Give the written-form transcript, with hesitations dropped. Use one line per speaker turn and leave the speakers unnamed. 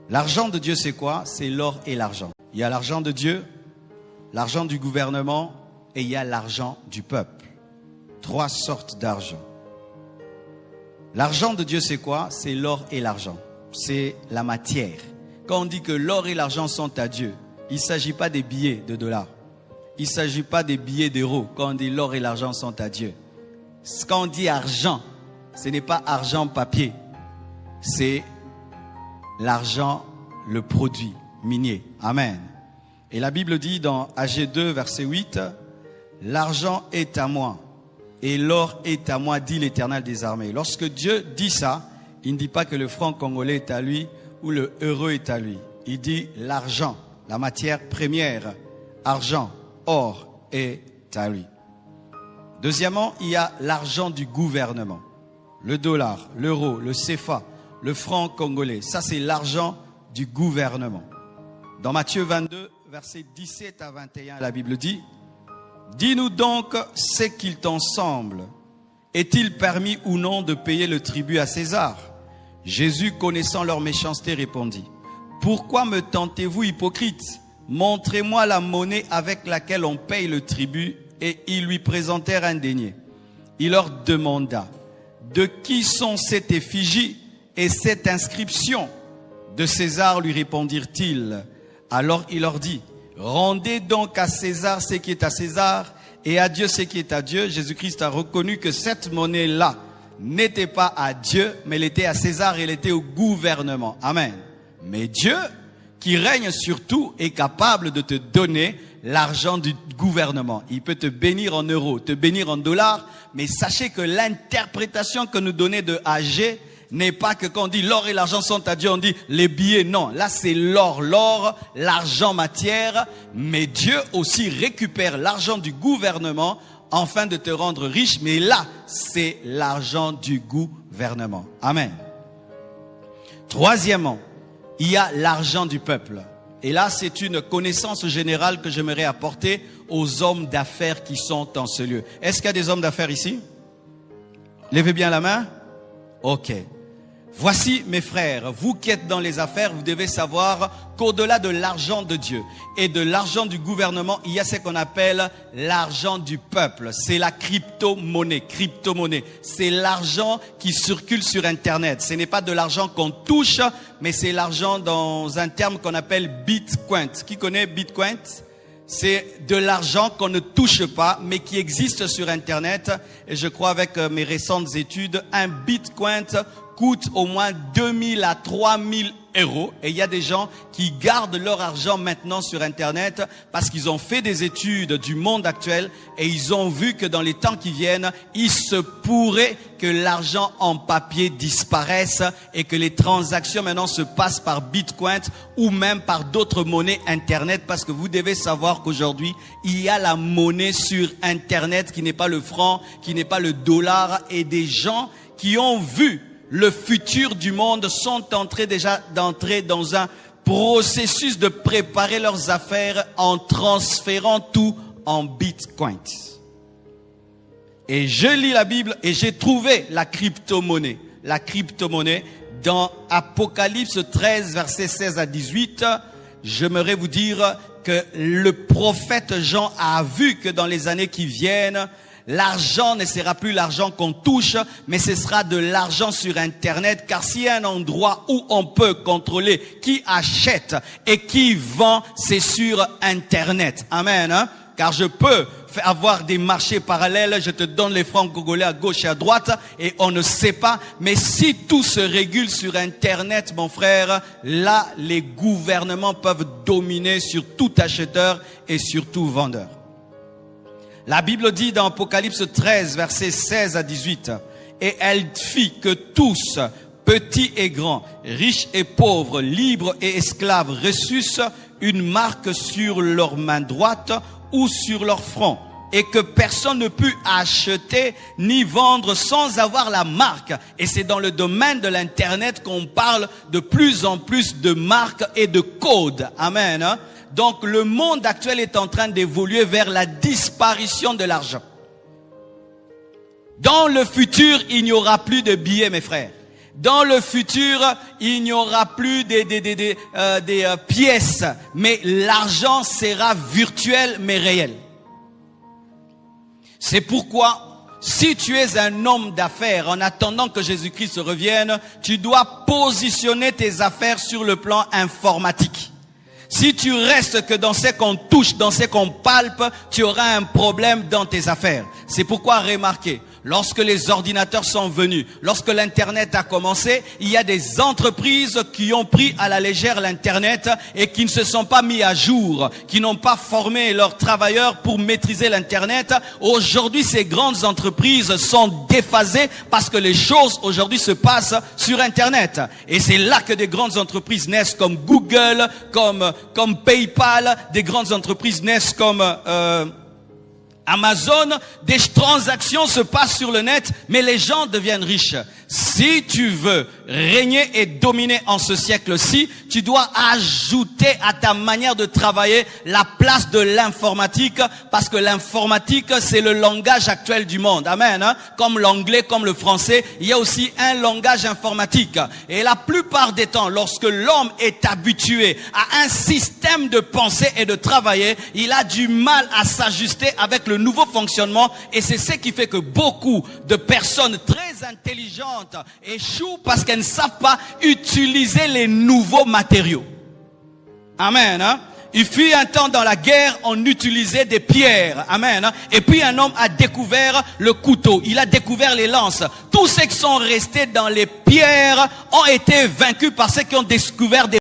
L'argent de Dieu, c'est quoi? C'est l'or et l'argent. Il y a l'argent de Dieu, l'argent du gouvernement et il y a l'argent du peuple. 3 sortes d'argent. L'argent de Dieu, c'est quoi? C'est l'or et l'argent. C'est la matière. Quand on dit que l'or et l'argent sont à Dieu, il ne s'agit pas des billets de dollars. Il ne s'agit pas des billets d'euros. Quand on dit l'or et l'argent sont à Dieu. Quand on dit argent, ce n'est pas argent papier. C'est l'argent, le produit minier. Amen. Et la Bible dit dans Agé 2, verset 8, « L'argent est à moi et l'or est à moi, dit l'Éternel des armées. » Lorsque Dieu dit ça, il ne dit pas que le franc congolais est à lui ou le euro est à lui. Il dit l'argent, la matière première, argent, or est à lui. Deuxièmement, il y a l'argent du gouvernement. Le dollar, l'euro, le CFA, le franc congolais. Ça, c'est l'argent du gouvernement. Dans Matthieu 22, versets 17 à 21, la Bible dit, « Dis-nous donc ce qu'il t'en semble. Est-il permis ou non de payer le tribut à César ?» Jésus, connaissant leur méchanceté, répondit, « Pourquoi me tentez-vous, hypocrites? Montrez-moi la monnaie avec laquelle on paye le tribut. » Et ils lui présentèrent un denier. Il leur demanda, « De qui sont cette effigie et cette inscription ?» De César, lui répondirent-ils. Alors il leur dit, « Rendez donc à César ce qui est à César et à Dieu ce qui est à Dieu. » Jésus-Christ a reconnu que cette monnaie-là n'était pas à Dieu, mais elle était à César et elle était au gouvernement. Amen. Mais Dieu, qui règne sur tout, est capable de te donner l'argent du gouvernement. Il peut te bénir en euros, te bénir en dollars, mais sachez que l'interprétation que nous donnait de AG n'est pas que quand on dit l'or et l'argent sont à Dieu, on dit les billets. Non, là c'est l'or, l'argent matière, mais Dieu aussi récupère l'argent du gouvernement afin de te rendre riche, mais là c'est l'argent du gouvernement. Amen. Troisièmement, il y a l'argent du peuple. Et là, c'est une connaissance générale que j'aimerais apporter aux hommes d'affaires qui sont en ce lieu. Est-ce qu'il y a des hommes d'affaires ici? Levez bien la main. Ok. Voici mes frères, vous qui êtes dans les affaires, vous devez savoir qu'au-delà de l'argent de Dieu et de l'argent du gouvernement, il y a ce qu'on appelle l'argent du peuple. C'est la crypto-monnaie. C'est l'argent qui circule sur Internet. Ce n'est pas de l'argent qu'on touche, mais c'est l'argent dans un terme qu'on appelle Bitcoin. Qui connaît Bitcoin? C'est de l'argent qu'on ne touche pas, mais qui existe sur Internet. Et je crois avec mes récentes études, un Bitcoin coûte au moins 2000 à 3000 euros. Et il y a des gens qui gardent leur argent maintenant sur Internet parce qu'ils ont fait des études du monde actuel et ils ont vu que dans les temps qui viennent, il se pourrait que l'argent en papier disparaisse et que les transactions maintenant se passent par Bitcoin ou même par d'autres monnaies Internet, parce que vous devez savoir qu'aujourd'hui, il y a la monnaie sur Internet qui n'est pas le franc, qui n'est pas le dollar, et des gens qui ont vu le futur du monde sont en train déjà d'entrer dans un processus de préparer leurs affaires en transférant tout en Bitcoin. Et je lis la Bible et j'ai trouvé la crypto-monnaie. La crypto-monnaie dans Apocalypse 13, versets 16 à 18. J'aimerais vous dire que le prophète Jean a vu que dans les années qui viennent, l'argent ne sera plus l'argent qu'on touche, mais ce sera de l'argent sur Internet. Car s'il y a un endroit où on peut contrôler qui achète et qui vend, c'est sur Internet. Amen. Hein? Car je peux avoir des marchés parallèles, je te donne les francs congolais à gauche et à droite et on ne sait pas. Mais si tout se régule sur Internet, mon frère, là, les gouvernements peuvent dominer sur tout acheteur et sur tout vendeur. La Bible dit dans Apocalypse 13, versets 16 à 18, « Et elle fit que tous, petits et grands, riches et pauvres, libres et esclaves, reçussent une marque sur leur main droite ou sur leur front, et que personne ne put acheter ni vendre sans avoir la marque. » Et c'est dans le domaine de l'Internet qu'on parle de plus en plus de marques et de codes. Amen. Hein? Donc le monde actuel est en train d'évoluer vers la disparition de l'argent. Dans le futur, il n'y aura plus de billets, mes frères. Dans le futur, il n'y aura plus des pièces, mais l'argent sera virtuel mais réel. C'est pourquoi, si tu es un homme d'affaires, en attendant que Jésus-Christ revienne, tu dois positionner tes affaires sur le plan informatique. Si tu restes que dans ce qu'on touche, dans ce qu'on palpe, tu auras un problème dans tes affaires. C'est pourquoi remarquez, lorsque les ordinateurs sont venus, lorsque l'Internet a commencé, il y a des entreprises qui ont pris à la légère l'Internet et qui ne se sont pas mis à jour, qui n'ont pas formé leurs travailleurs pour maîtriser l'Internet. Aujourd'hui, ces grandes entreprises sont déphasées parce que les choses aujourd'hui se passent sur Internet. Et c'est là que des grandes entreprises naissent comme Google, comme PayPal, des grandes entreprises naissent comme Amazon. Des transactions se passent sur le net, mais les gens deviennent riches. Si tu veux régner et dominer en ce siècle-ci, tu dois ajouter à ta manière de travailler la place de l'informatique, parce que l'informatique, c'est le langage actuel du monde. Amen. Hein? Comme l'anglais, comme le français, il y a aussi un langage informatique. Et la plupart des temps, lorsque l'homme est habitué à un système de pensée et de travailler, il a du mal à s'ajuster avec le nouveau fonctionnement. Et c'est ce qui fait que beaucoup de personnes très intelligentes échouent parce qu'elles ne savent pas utiliser les nouveaux matériaux. Amen. Hein? Il fut un temps dans la guerre, on utilisait des pierres. Amen. Hein? Et puis un homme a découvert le couteau. Il a découvert les lances. Tous ceux qui sont restés dans les pierres ont été vaincus par ceux qui ont découvert des